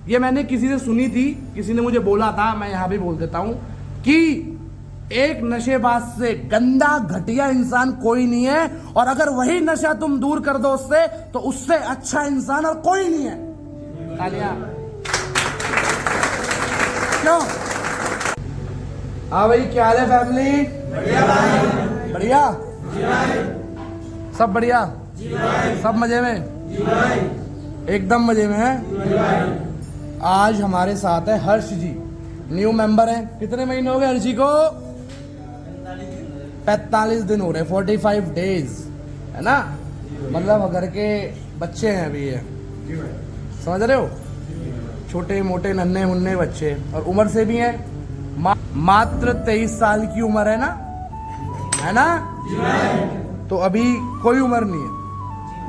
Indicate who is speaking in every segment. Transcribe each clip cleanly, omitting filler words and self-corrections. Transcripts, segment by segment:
Speaker 1: ये मैंने किसी से सुनी थी, किसी ने मुझे बोला था, मैं यहाँ भी बोल देता हूँ कि एक नशेबाज से गंदा घटिया इंसान कोई नहीं है, और अगर वही नशा तुम दूर कर दो उससे, तो उससे अच्छा इंसान और कोई नहीं है। तालियां। क्यों? हाँ भाई, क्या हाल है फैमिली? बढ़िया भाई। बढ़िया जी भाई। सब बढ़िया जी भाई। सब मजे में जी भाई। एकदम मजे में है जी भाई। आज हमारे साथ है हर्ष जी, न्यू मेंबर हैं। कितने महीने हो गए हर्ष जी को? 45 दिन हो रहे, 45 डेज, है ना? मतलब घर के बच्चे हैं अभी ये, समझ रहे हो? छोटे मोटे नन्हे मुन्ने बच्चे, और उम्र से भी हैं मात्र 23 साल की उम्र है ना, है ना? तो अभी कोई उम्र नहीं है,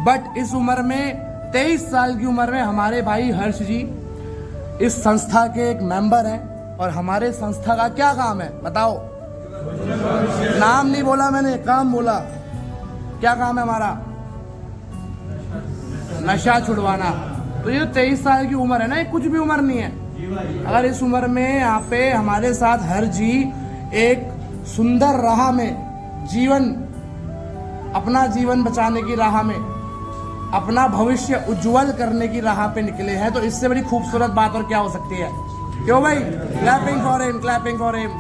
Speaker 1: बट इस उम्र में 23 साल की उम्र में हमारे भाई हर्ष जी इस संस्था के एक मेंबर हैं। और हमारे संस्था का क्या काम है बताओ? नाम नहीं बोला मैंने, काम बोला। क्या काम है हमारा? नशा छुड़वाना। तो ये 23 साल की उम्र है ना, ये कुछ भी उम्र नहीं है। अगर इस उम्र में यहाँ पे हमारे साथ हर जी एक सुंदर राह में जीवन, अपना जीवन बचाने की राह में, अपना भविष्य उज्जवल करने की राह पे निकले हैं, तो इससे बड़ी खूबसूरत बात और क्या हो सकती है? क्यों भाई? Clapping for him, clapping for him.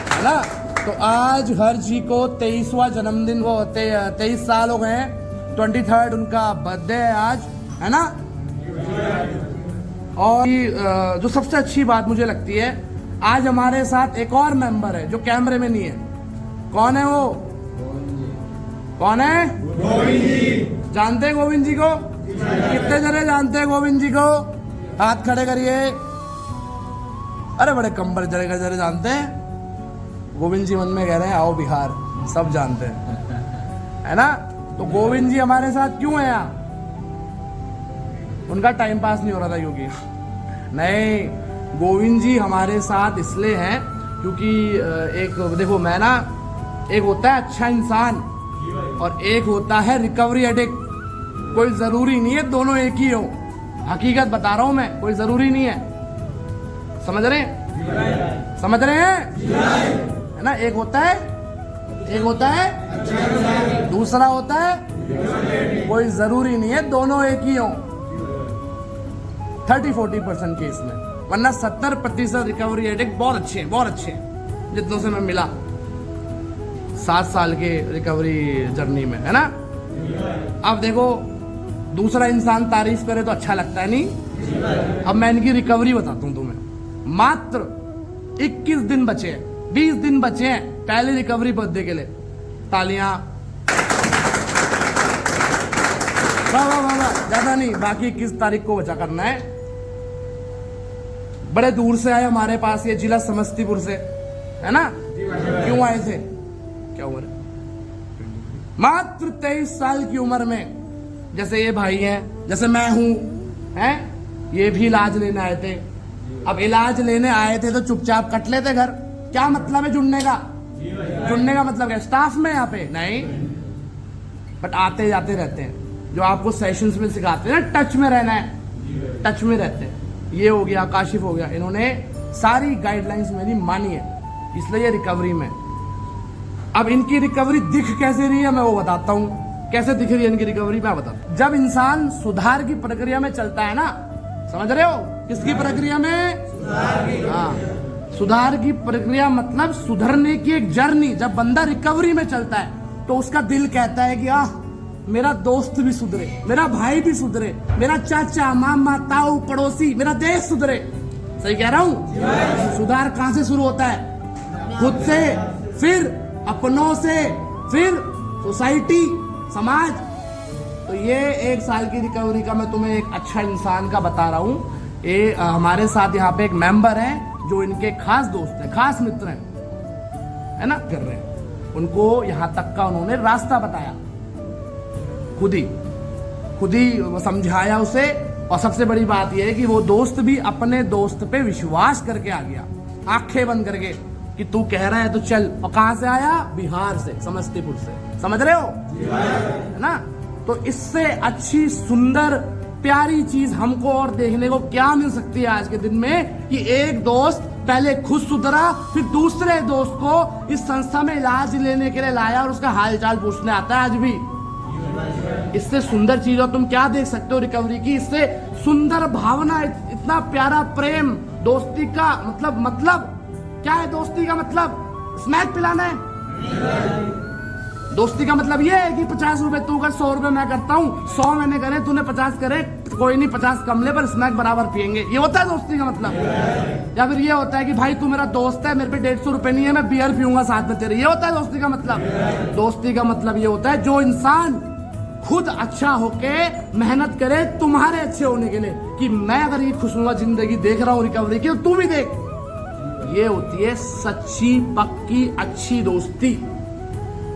Speaker 1: है ना? तो आज हर जी को 23वां जन्मदिन, वो 23 साल हो गए हैं, 23rd उनका बर्थडे है आज, है ना? और जो सबसे अच्छी बात मुझे लगती है, आज हमारे साथ एक और मेंबर है जो कैमरे में नहीं है। कौन है वो? कौन है? गोविंद जी। जानते हैं गोविंद जी को? कितने जने जानते हैं गोविंद जी को? हाथ खड़े करिए। अरे बड़े कम जरे जानते हैं। गोविंद जी मन में कह रहे हैं आओ बिहार, सब जानते हैं, है ना? तो गोविंद जी हमारे साथ क्यों है यहाँ? उनका टाइम पास नहीं हो रहा था क्योंकि नहीं, गोविंद जी हमारे साथ इसलिए हैं क्योंकि एक देखो, मैं ना, एक होता है अच्छा इंसान और एक होता है रिकवरी एडिक्ट। कोई जरूरी नहीं है दोनों एक ही हो, हकीकत बता रहा हूं मैं, कोई जरूरी नहीं है। समझ रहे हैं? समझ रहे हैं? है ना? एक होता है दूसरा होता है, कोई जरूरी नहीं है दोनों एक ही हो। 30-40% केस में, वरना 70% रिकवरी एडिक्ट बहुत अच्छे हैं, बहुत अच्छे हैं, जितनों से मैं मिला 7 साल के रिकवरी जर्नी में, है ना? अब देखो, दूसरा इंसान तारीफ करे तो अच्छा लगता है नहीं? अब मैं इनकी रिकवरी बताता हूं तुम्हें। मात्र 21 दिन बचे हैं, 20 दिन बचे हैं पहले रिकवरी बर्थडे के लिए। तालियां। वाह वाह वाह वाह। ज्यादा नहीं, बाकी 21 तारीख को बचा करना है। बड़े दूर से आए हमारे पास, ये जिला समस्तीपुर से, है ना? क्यों आए थे? क्या उम्र है? मात्र 23 साल की उम्र में, जैसे ये भाई हैं, जैसे मैं हूं, हैं? ये भी इलाज लेने आए थे। अब इलाज लेने आए थे तो चुपचाप कट लेते घर। क्या मतलब है जुड़ने का? जुड़ने का मतलब क्या? स्टाफ में यहाँ पे नहीं, बट आते जाते रहते हैं, जो आपको सेशंस में सिखाते हैं ना, टच में रहना है, टच में रहते हैं। ये हो गया, काशिफ हो गया, इन्होंने सारी गाइडलाइंस मेरी मानी है, इसलिए ये रिकवरी में। अब इनकी रिकवरी दिख कैसे रही है मैं वो बताता हूँ। कैसे दिख रही है इनकी रिकवरी मैं बताता हूँ। जब इंसान सुधार की प्रक्रिया में चलता है ना, समझ रहे हो? किसकी प्रक्रिया में? सुधार की प्रक्रिया मतलब सुधरने की एक जर्नी। जब बंदा रिकवरी में चलता है तो उसका दिल कहता है कि मेरा दोस्त भी सुधरे, मेरा भाई भी सुधरे, मेरा चाचा, मामा, ताऊ, पड़ोसी, मेरा देश सुधरे। सही कह रहा हूँ? सुधार कहाँ से शुरू होता है? खुद से, फिर अपनों से, फिर सोसाइटी, समाज। तो ये 1 साल की रिकवरी का मैं तुम्हें एक अच्छा इंसान का बता रहा हूँ। ये हमारे साथ यहाँ पे एक मेंबर है जो इनके खास दोस्त हैं, खास मित्र हैं, है ना? कर रहे हैं उनको यहाँ तक का उन्होंने रास्ता बताया, खुद ही समझाया उसे। और सबसे बड़ी बात यह है कि वो दोस्त भी अपने दोस्त पे विश्वास करके आ गया, आंखें बंद करके, कि तू कह रहा है तो चल। और कहां से आया? बिहार से, समस्तीपुर से। समझ रहे हो? है ना? तो इससे अच्छी सुंदर प्यारी चीज हमको और देखने को क्या मिल सकती है आज के दिन में कि एक दोस्त पहले खुद सुधरा, फिर दूसरे दोस्त को इस संस्था में इलाज लेने के लिए लाया और उसका हालचाल पूछने आता है आज भी। इससे सुंदर चीज और तुम क्या देख सकते हो रिकवरी की? इससे सुंदर भावना, इतना प्यारा प्रेम। दोस्ती का मतलब क्या है? दोस्ती का मतलब स्नैक पिलाना है? दोस्ती का मतलब ये है कि 50 रुपए तू कर, 100 रुपए मैं करता हूँ, 100 मैंने करे, तूने 50 करे, कोई नहीं 50 कम ले पर स्नैक बराबर पियेंगे। ये होता है दोस्ती का मतलब? या फिर ये होता है कि भाई तू मेरा दोस्त है, मेरे पे 150 रुपए नहीं है, मैं बियर पीऊंगा साथ में तेरे? ये होता है दोस्ती का मतलब? दोस्ती का मतलब ये होता है जो इंसान खुद अच्छा होके मेहनत करे तुम्हारे अच्छे होने के लिए, कि मैं अगर ये खुशनुमा जिंदगी देख रहा हूँ रिकवरी की, तो तू भी देख। ये होती है सच्ची पक्की अच्छी दोस्ती,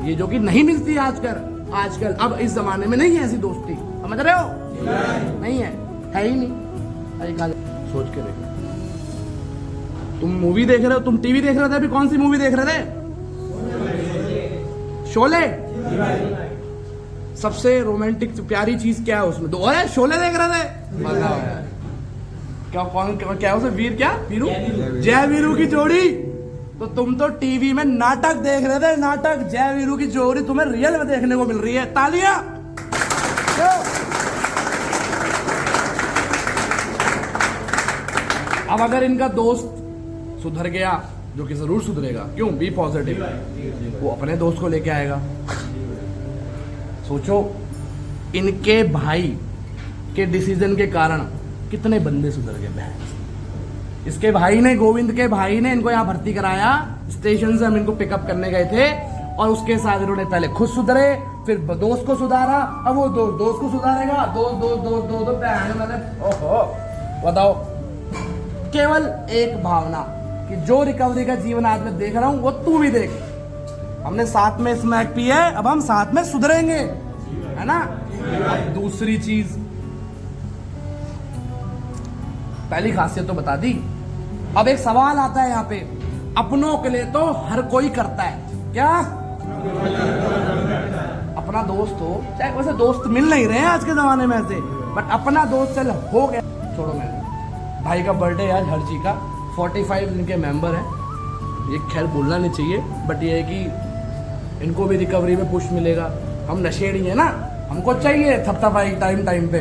Speaker 1: ये जो कि नहीं मिलती आजकल। अब इस जमाने में नहीं है ऐसी दोस्ती, समझ रहे हो? नहीं है ही नहीं। सोच के देखो, तुम मूवी देख रहे हो, तुम टीवी देख रहे थे, अभी कौन सी मूवी देख रहे थे? शोले। सबसे रोमांटिक प्यारी चीज क्या है उसमें? तो अरे शोले देख रहे थे, मजा आया। क्या उसे वीर, क्या वीरू, जय वीरू की जोड़ी। तो तुम तो टीवी में नाटक देख रहे थे, नाटक। जय वीरू की जोड़ी तुम्हें रियल में देखने को मिल रही है, तालियां। अब अगर इनका दोस्त सुधर गया, जो कि जरूर सुधरेगा, क्यों? बी पॉजिटिव, वो अपने दोस्त को लेके आएगा। सोचो, इनके भाई के डिसीजन के कारण कितने बंदे सुधर गए। बहन, इसके भाई ने, गोविंद के भाई ने इनको यहाँ भर्ती कराया। स्टेशन से हम इनको पिकअप करने गए थे और उसके साथ इन्होंने पहले खुद सुधरे, फिर दोस्त को सुधारा, अब वो दोस्त को सुधारेगा। दो ओहो, बताओ। केवल एक भावना कि जो रिकवरी का जीवन आज मैं देख रहा हूं वो तू भी देख। हमने साथ में स्मैक पी है, अब हम साथ में सुधरेंगे, है ना? अब दूसरी चीज, पहली खासियत तो बता दी। अब एक सवाल आता है यहाँ पे, अपनों के लिए तो हर कोई करता है, क्या? अपना दोस्त हो, चाहे वैसे दोस्त मिल नहीं रहे हैं आज के जमाने में ऐसे, बट अपना दोस्त चल हो गया। छोड़ो, मैंने भाई का बर्थडे आज हर्षी का, 45 इनके मेंबर हैं। ये खैर बोलना नहीं चाहिए, बट ये है कि इनको भी रिकवरी में पुश मिलेगा। हम नशेड़ी है ना, हमको चाहिए थपथपाई टाइम पे,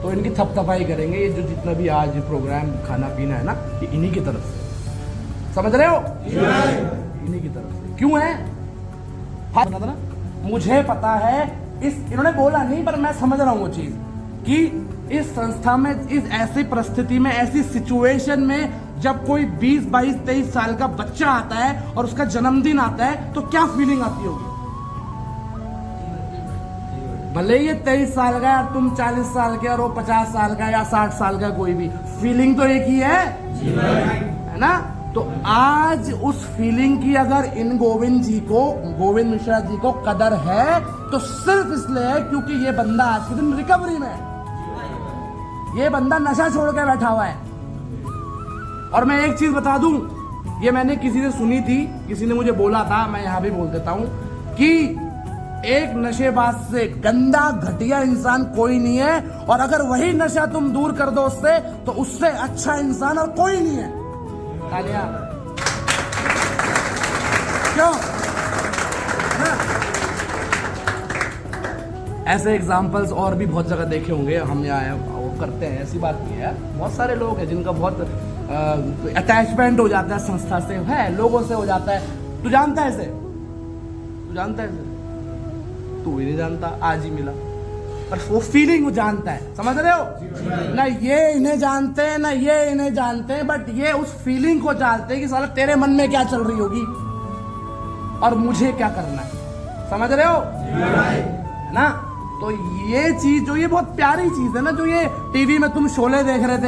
Speaker 1: तो इनकी थपथपाई करेंगे। ये जो जितना भी आज प्रोग्राम खाना पीना है ना, ये इन्हीं की तरफ से, समझ रहे हो? इन्हीं की तरफ से। क्यों है? बता ना, मुझे पता है, इन्होंने बोला नहीं पर मैं समझ रहा हूँ वो चीज, कि इस संस्था में, इस ऐसी परिस्थिति में, ऐसी सिचुएशन में जब कोई 20, 22, 23 साल का बच्चा आता है और उसका जन्मदिन आता है, तो क्या फीलिंग आती होगी? भले ये 23 साल का और तुम 40 साल के और वो 50 साल का या 60 साल का, कोई भी फीलिंग तो एक ही है ना? तो आज उस फीलिंग की अगर इन गोविंद मिश्रा जी को कदर है, तो सिर्फ इसलिए है क्योंकि ये बंदा आज के दिन रिकवरी में है। ये बंदा नशा छोड़ के बैठा हुआ है। और मैं एक चीज बता दूं, ये मैंने किसी से सुनी थी, किसी ने मुझे बोला था, मैं यहां भी बोल देता हूं, कि एक नशेबाज से गंदा घटिया इंसान कोई नहीं है, और अगर वही नशा तुम दूर कर दो उससे, तो उससे अच्छा इंसान और कोई नहीं है। तालियां। क्यों? ऐसे एग्जाम्पल्स और भी बहुत जगह देखे होंगे, हम यहाँ वो करते हैं, ऐसी बात नहीं है। बहुत सारे लोग हैं जिनका बहुत अटैचमेंट हो जाता है संस्था से, है लोगों से हो जाता है। तू जानता है इसे? तू जानता है इसे? तू भी नहीं जानता, आज ही मिला, पर वो फीलिंग वो जानता है, समझ रहे हो? ना ये इन्हें जानते हैं, ना ये इन्हें जानते हैं, बट ये उस फीलिंग को जानते हैं कि साला तेरे मन में क्या चल रही होगी और मुझे क्या करना है, समझ रहे हो ना? तो ये चीज जो, ये बहुत प्यारी चीज है ना, जो ये टीवी में तुम शोले देख रहे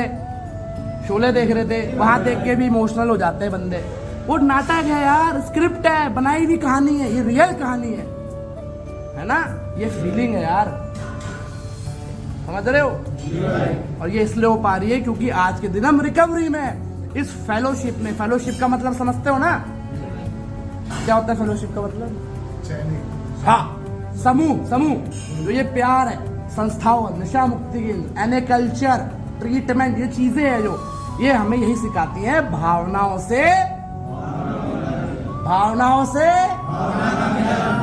Speaker 1: थे, वहां देख के भी इमोशनल हो जाते हैं बंदे। वो नाटक है यार, स्क्रिप्ट है, बनाई हुई कहानी है, ये रियल कहानी है ना? ये फीलिंग है यार, समझ रहे हो? और ये इसलिए हो पा रही है क्योंकि आज के दिन हम रिकवरी में, इस फेलोशिप में, फेलोशिप का मतलब समझते हो ना? क्या होता है फेलोशिप का मतलब? हाँ, समूह समूह जो ये प्यार है, संस्थाओं, नशा मुक्ति केंद्र, एने कल्चर, ट्रीटमेंट, ये चीजें हैं जो ये हमें यही सिखाती हैं, भावनाओं से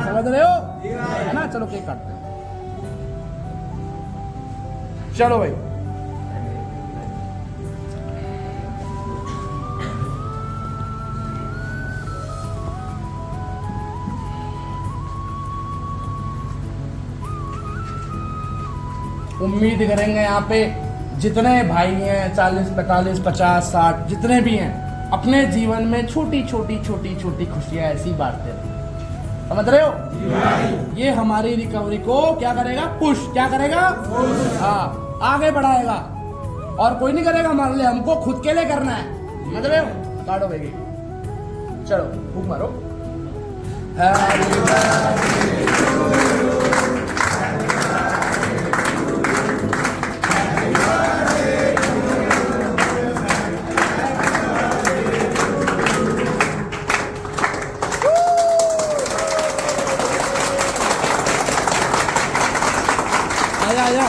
Speaker 1: समझ रहे हो, है ना। चलो केक काटते हैं, चलो भाई। उम्मीद करेंगे यहाँ पे जितने भाई हैं, 40, 45, 50, 60 जितने भी हैं, अपने जीवन में छोटी छोटी खुशियां ऐसी बांटते रहे। समझ रहे हो, ये हमारी रिकवरी को क्या करेगा, पुश, क्या करेगा, हाँ, आगे बढ़ाएगा। और कोई नहीं करेगा हमारे लिए, हमको खुद के लिए करना है। समझ रहे हो, काटो भाई, चलो फूंक मारो। आया